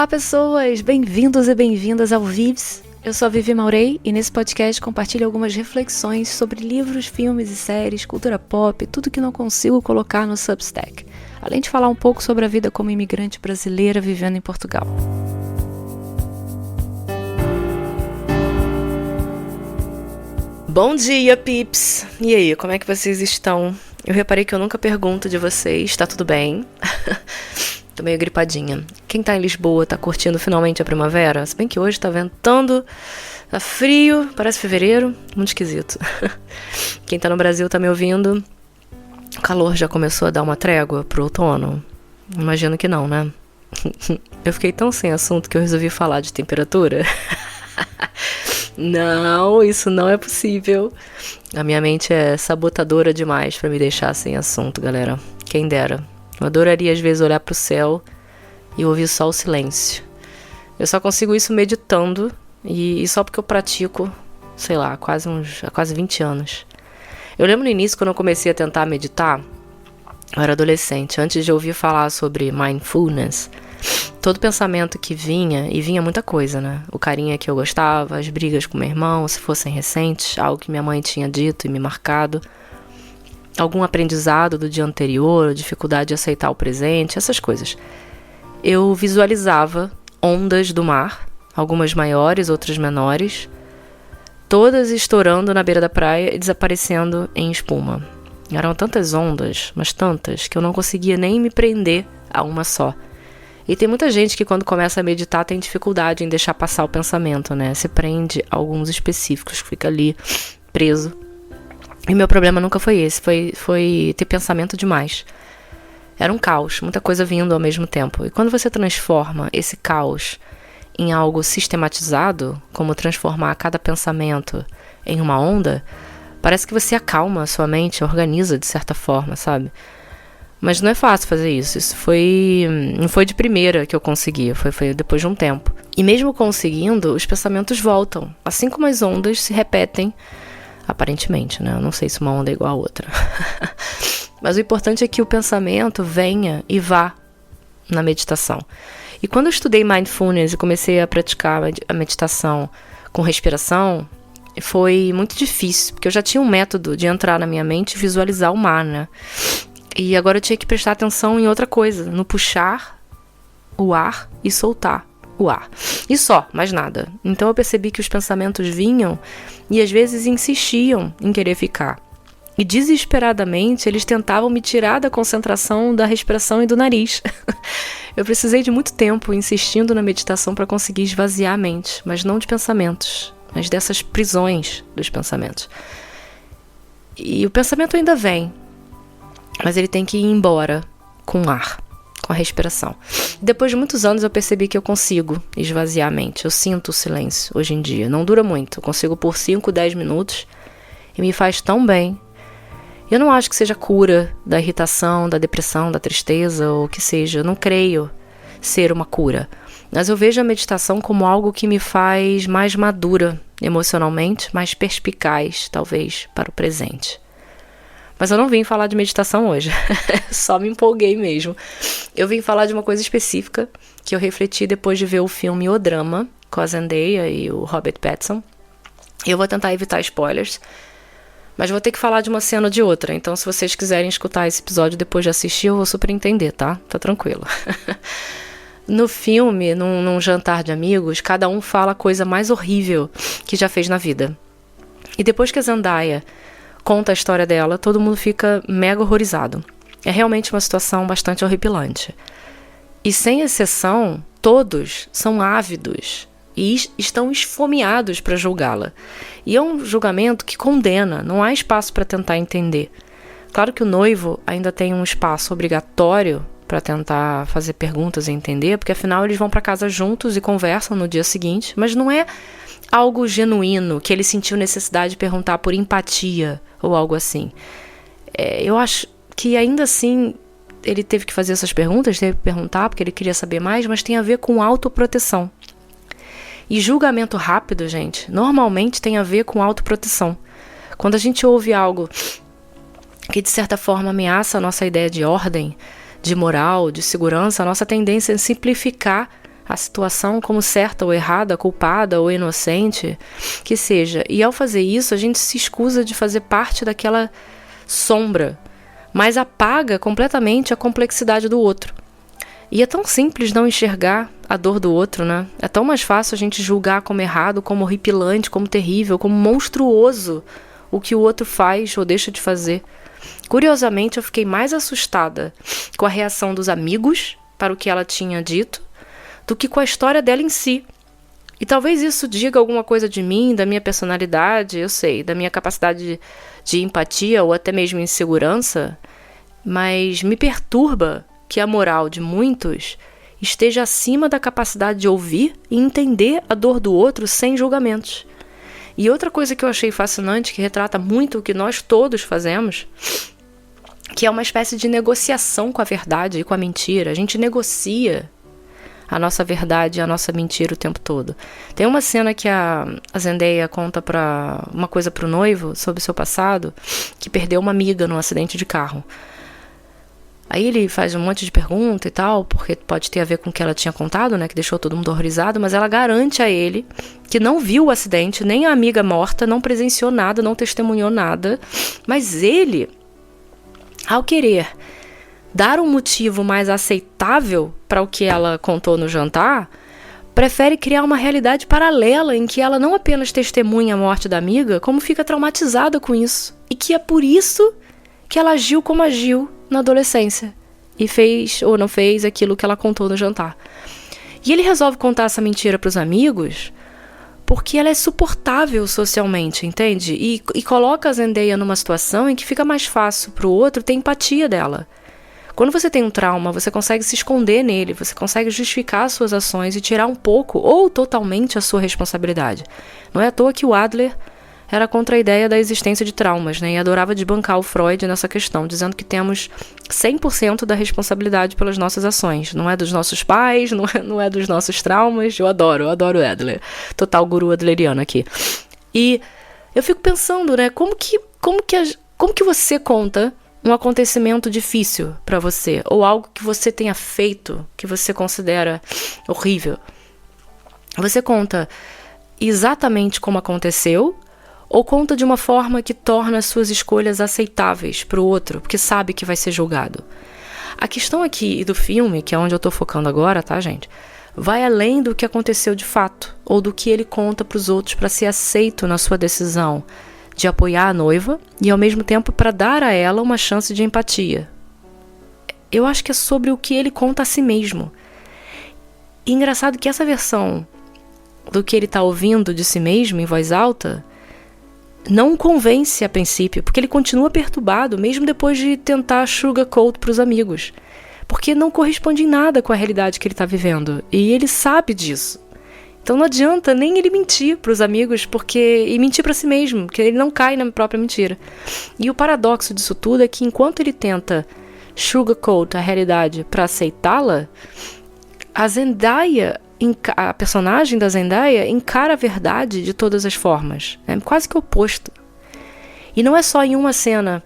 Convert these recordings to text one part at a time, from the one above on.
Olá pessoas, bem-vindos e bem-vindas ao Vives. Eu sou a Vivi Maurei e nesse podcast compartilho algumas reflexões sobre livros, filmes e séries, cultura pop, tudo que não consigo colocar no Substack. Além de falar um pouco sobre a vida como imigrante brasileira vivendo em Portugal. Bom dia, pips! E aí, como é que vocês estão? Eu reparei que eu nunca pergunto de vocês, tá tudo bem? Tô meio gripadinha. Quem tá em Lisboa tá curtindo finalmente a primavera? Se bem que hoje tá ventando, tá frio, parece fevereiro, muito esquisito. Quem tá no Brasil tá me ouvindo? O calor já começou a dar uma trégua pro outono? Imagino que não, né? Eu fiquei tão sem assunto que eu resolvi falar de temperatura. Não, isso não é possível. A minha mente é sabotadora demais pra me deixar sem assunto, galera. Quem dera. Eu adoraria às vezes olhar pro céu e ouvir só o silêncio. Eu só consigo isso meditando e só porque eu pratico, sei lá, há quase 20 anos. Eu lembro no início, quando eu comecei a tentar meditar, eu era adolescente, antes de ouvir falar sobre mindfulness, todo pensamento que vinha, e vinha muita coisa, né? O carinha que eu gostava, as brigas com meu irmão, se fossem recentes, algo que minha mãe tinha dito e me marcado, algum aprendizado do dia anterior, dificuldade de aceitar o presente, essas coisas. Eu visualizava ondas do mar, algumas maiores, outras menores, todas estourando na beira da praia e desaparecendo em espuma. Eram tantas ondas, mas tantas, que eu não conseguia nem me prender a uma só. E tem muita gente que quando começa a meditar tem dificuldade em deixar passar o pensamento, né? Se prende a alguns específicos, fica ali preso. E meu problema nunca foi esse, foi ter pensamento demais. Era um caos, muita coisa vindo ao mesmo tempo. E quando você transforma esse caos em algo sistematizado, como transformar cada pensamento em uma onda, parece que você acalma a sua mente, organiza de certa forma, sabe? Mas não é fácil fazer isso. Isso não foi de primeira que eu consegui, foi depois de um tempo. E mesmo conseguindo, os pensamentos voltam, assim como as ondas se repetem. Aparentemente, né? Eu não sei se uma onda é igual a outra. Mas o importante é que o pensamento venha e vá na meditação. E quando eu estudei mindfulness e comecei a praticar a meditação com respiração, foi muito difícil, porque eu já tinha um método de entrar na minha mente e visualizar o mar, né? E agora eu tinha que prestar atenção em outra coisa, no puxar o ar e soltar o ar. E só, mais nada. Então eu percebi que os pensamentos vinham e às vezes insistiam em querer ficar. E desesperadamente eles tentavam me tirar da concentração da respiração e do nariz. Eu precisei de muito tempo insistindo na meditação para conseguir esvaziar a mente, mas não de pensamentos, mas dessas prisões dos pensamentos. E o pensamento ainda vem, mas ele tem que ir embora com o ar, com a respiração. Depois de muitos anos eu percebi que eu consigo esvaziar a mente. Eu sinto o silêncio hoje em dia. Não dura muito. Eu consigo por 5, 10 minutos e me faz tão bem. Eu não acho que seja cura da irritação, da depressão, da tristeza ou o que seja. Eu não creio ser uma cura. Mas eu vejo a meditação como algo que me faz mais madura emocionalmente, mais perspicaz, talvez, para o presente. Mas eu não vim falar de meditação hoje, só me empolguei mesmo. Eu vim falar de uma coisa específica que eu refleti depois de ver o filme O Drama, com a Zendaya e o Robert Pattinson. Eu vou tentar evitar spoilers, mas vou ter que falar de uma cena ou de outra. Então, se vocês quiserem escutar esse episódio depois de assistir, eu vou super entender, tá? Tá tranquilo. No filme, num jantar de amigos, cada um fala a coisa mais horrível que já fez na vida. E depois que a Zendaya conta a história dela, todo mundo fica mega horrorizado. É realmente uma situação bastante horripilante. E sem exceção, todos são ávidos e estão esfomeados para julgá-la. E é um julgamento que condena, não há espaço para tentar entender. Claro que o noivo ainda tem um espaço obrigatório para tentar fazer perguntas e entender, porque afinal eles vão para casa juntos e conversam no dia seguinte, mas não é algo genuíno, que ele sentiu necessidade de perguntar por empatia ou algo assim. Eu acho que ainda assim ele teve que fazer essas perguntas, teve que perguntar porque ele queria saber mais, mas tem a ver com autoproteção. E julgamento rápido, gente, normalmente tem a ver com autoproteção. Quando a gente ouve algo que de certa forma ameaça a nossa ideia de ordem, de moral, de segurança, a nossa tendência é simplificar a situação como certa ou errada, culpada ou inocente, que seja. E ao fazer isso, a gente se escusa de fazer parte daquela sombra, mas apaga completamente a complexidade do outro. E é tão simples não enxergar a dor do outro, né? É tão mais fácil a gente julgar como errado, como horripilante, como terrível, como monstruoso o que o outro faz ou deixa de fazer. Curiosamente, eu fiquei mais assustada com a reação dos amigos para o que ela tinha dito do que com a história dela em si. E talvez isso diga alguma coisa de mim, da minha personalidade, eu sei, da minha capacidade de empatia ou até mesmo insegurança, mas me perturba que a moral de muitos esteja acima da capacidade de ouvir e entender a dor do outro sem julgamentos. E outra coisa que eu achei fascinante, que retrata muito o que nós todos fazemos, que é uma espécie de negociação com a verdade e com a mentira. A gente negocia a nossa verdade e a nossa mentira o tempo todo. Tem uma cena que a Zendaya conta uma coisa pro noivo sobre o seu passado, que perdeu uma amiga num acidente de carro. Aí ele faz um monte de pergunta e tal, porque pode ter a ver com o que ela tinha contado, né, que deixou todo mundo horrorizado, mas ela garante a ele que não viu o acidente, nem a amiga morta, não presenciou nada, não testemunhou nada, mas ele, ao querer dar um motivo mais aceitável para o que ela contou no jantar, prefere criar uma realidade paralela em que ela não apenas testemunha a morte da amiga, como fica traumatizada com isso. E que é por isso que ela agiu como agiu na adolescência. E fez ou não fez aquilo que ela contou no jantar. E ele resolve contar essa mentira para os amigos porque ela é suportável socialmente, entende? E coloca a Zendaya numa situação em que fica mais fácil para o outro ter empatia dela. Quando você tem um trauma, você consegue se esconder nele, você consegue justificar as suas ações e tirar um pouco ou totalmente a sua responsabilidade. Não é à toa que o Adler era contra a ideia da existência de traumas, né? E adorava desbancar o Freud nessa questão, dizendo que temos 100% da responsabilidade pelas nossas ações. Não é dos nossos pais, não é dos nossos traumas. Eu adoro o Adler. Total guru adleriano aqui. E eu fico pensando, né? Como que você conta um acontecimento difícil para você, ou algo que você tenha feito, que você considera horrível? Você conta exatamente como aconteceu, ou conta de uma forma que torna as suas escolhas aceitáveis para o outro, porque sabe que vai ser julgado? A questão aqui do filme, que é onde eu tô focando agora, tá, gente? Vai além do que aconteceu de fato, ou do que ele conta para os outros para ser aceito na sua decisão de apoiar a noiva e, ao mesmo tempo, para dar a ela uma chance de empatia. Eu acho que é sobre o que ele conta a si mesmo. E engraçado que essa versão do que ele está ouvindo de si mesmo em voz alta não o convence a princípio, porque ele continua perturbado, mesmo depois de tentar sugarcoat para os amigos, porque não corresponde em nada com a realidade que ele está vivendo, e ele sabe disso. Então não adianta nem ele mentir para os amigos e mentir para si mesmo, porque ele não cai na própria mentira. E o paradoxo disso tudo é que enquanto ele tenta sugarcoat a realidade para aceitá-la, a personagem da Zendaya encara a verdade de todas as formas. É quase que o oposto. E não é só em uma cena,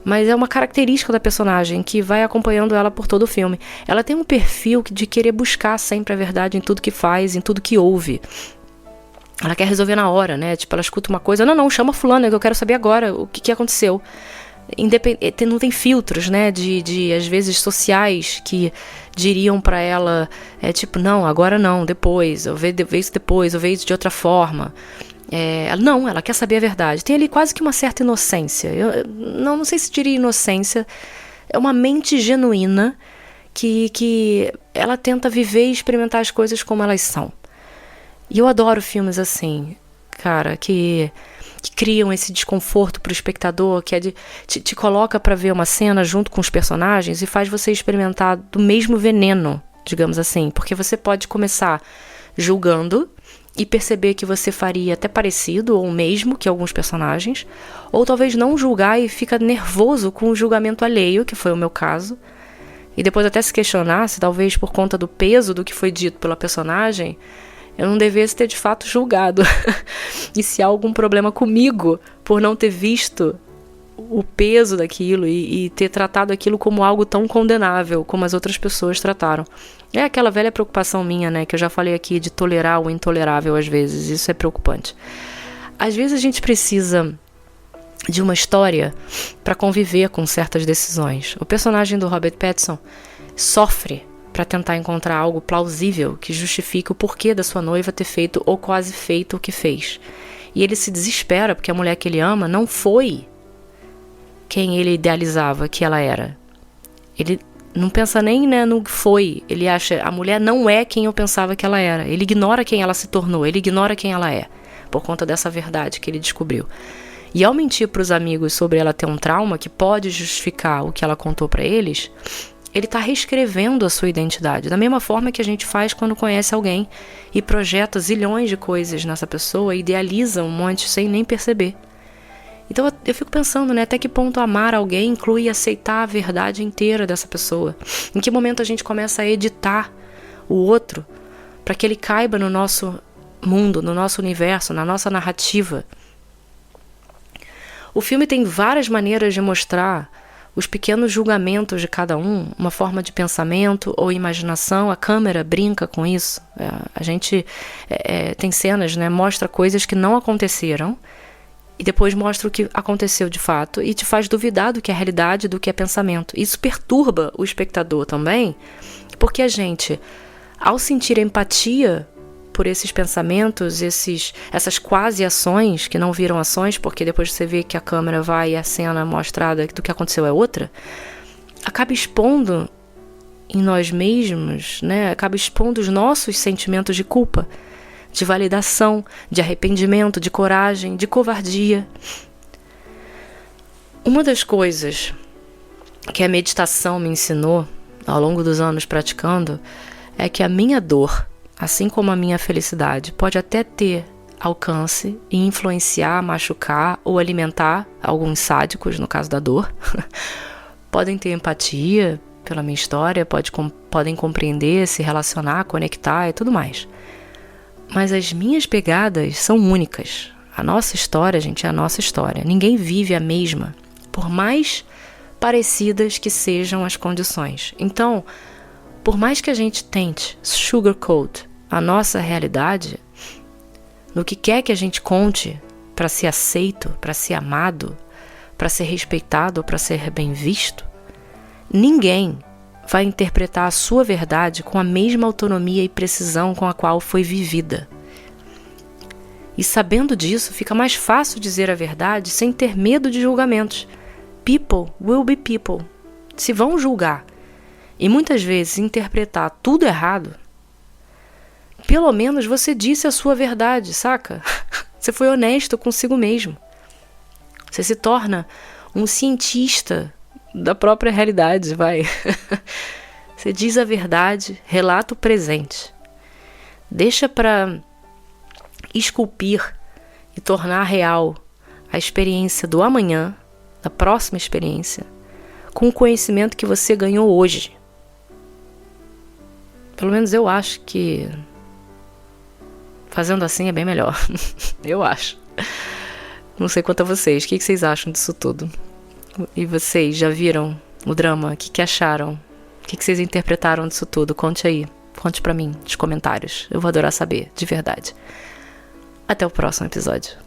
mas é uma característica da personagem que vai acompanhando ela por todo o filme. Ela tem um perfil de querer buscar sempre a verdade em tudo que faz, em tudo que ouve. Ela quer resolver na hora, né? Tipo, ela escuta uma coisa, não, chama fulano, que eu quero saber agora o que aconteceu. Não tem filtros, né, de às vezes sociais que diriam pra ela, tipo, não, agora não, depois, eu vejo isso depois, eu vejo isso de outra forma. Ela quer saber a verdade. Tem ali quase que uma certa inocência. Eu não sei se diria inocência. É uma mente genuína que ela tenta viver e experimentar as coisas como elas são. E eu adoro filmes assim, cara, que criam esse desconforto pro espectador, que te coloca pra ver uma cena junto com os personagens e faz você experimentar do mesmo veneno, digamos assim. Porque você pode começar julgando e perceber que você faria até parecido ou o mesmo que alguns personagens, ou talvez não julgar e fica nervoso com o julgamento alheio, que foi o meu caso, e depois até se questionar se talvez por conta do peso do que foi dito pela personagem, eu não devesse ter de fato julgado. E se há algum problema comigo por não ter visto o peso daquilo e ter tratado aquilo como algo tão condenável como as outras pessoas trataram. É aquela velha preocupação minha, né, que eu já falei aqui, de tolerar o intolerável às vezes. Isso é preocupante. Às vezes a gente precisa de uma história para conviver com certas decisões. O personagem do Robert Pattinson sofre para tentar encontrar algo plausível que justifique o porquê da sua noiva ter feito ou quase feito o que fez. E ele se desespera porque a mulher que ele ama não foi quem ele idealizava que ela era. Ele não pensa nem, né, no que foi. Ele acha, a mulher não é quem eu pensava que ela era. Ele ignora quem ela se tornou, ele ignora quem ela é, por conta dessa verdade que ele descobriu. E ao mentir para os amigos sobre ela ter um trauma que pode justificar o que ela contou para eles, ele está reescrevendo a sua identidade. Da mesma forma que a gente faz quando conhece alguém e projeta zilhões de coisas nessa pessoa e idealiza um monte sem nem perceber. Então eu fico pensando, né, até que ponto amar alguém inclui aceitar a verdade inteira dessa pessoa. Em que momento a gente começa a editar o outro para que ele caiba no nosso mundo, no nosso universo, na nossa narrativa. O filme tem várias maneiras de mostrar os pequenos julgamentos de cada um, uma forma de pensamento ou imaginação. A câmera brinca com isso. A gente tem cenas, né, mostra coisas que não aconteceram e depois mostra o que aconteceu de fato e te faz duvidar do que é realidade, do que é pensamento. Isso perturba o espectador também, porque a gente, ao sentir empatia por esses pensamentos, essas quase ações que não viram ações, porque depois você vê que a câmera vai e a cena mostrada do que aconteceu é outra, acaba expondo em nós mesmos, né? Acaba expondo os nossos sentimentos de culpa, de validação, de arrependimento, de coragem, de covardia. Uma das coisas que a meditação me ensinou ao longo dos anos praticando é que a minha dor, assim como a minha felicidade, pode até ter alcance e influenciar, machucar ou alimentar alguns sádicos, no caso da dor. Podem ter empatia pela minha história, podem compreender, se relacionar, conectar e tudo mais. Mas as minhas pegadas são únicas. A nossa história, gente, é a nossa história. Ninguém vive a mesma, por mais parecidas que sejam as condições. Então, por mais que a gente tente sugarcoat a nossa realidade, no que quer que a gente conte para ser aceito, para ser amado, para ser respeitado, para ser bem visto, ninguém vai interpretar a sua verdade com a mesma autonomia e precisão com a qual foi vivida. E sabendo disso, fica mais fácil dizer a verdade sem ter medo de julgamentos. People will be people. Se vão julgar e muitas vezes interpretar tudo errado, pelo menos você disse a sua verdade, saca? Você foi honesto consigo mesmo. Você se torna um cientista da própria realidade, vai. Você diz a verdade, relata o presente. Deixa para esculpir e tornar real a experiência do amanhã, da próxima experiência, com o conhecimento que você ganhou hoje. Pelo menos eu acho que fazendo assim é bem melhor. Eu acho. Não sei quanto a vocês. O que vocês acham disso tudo? E vocês já viram o drama? O que acharam? O que vocês interpretaram disso tudo? Conte aí. Conte pra mim nos comentários. Eu vou adorar saber, de verdade. Até o próximo episódio.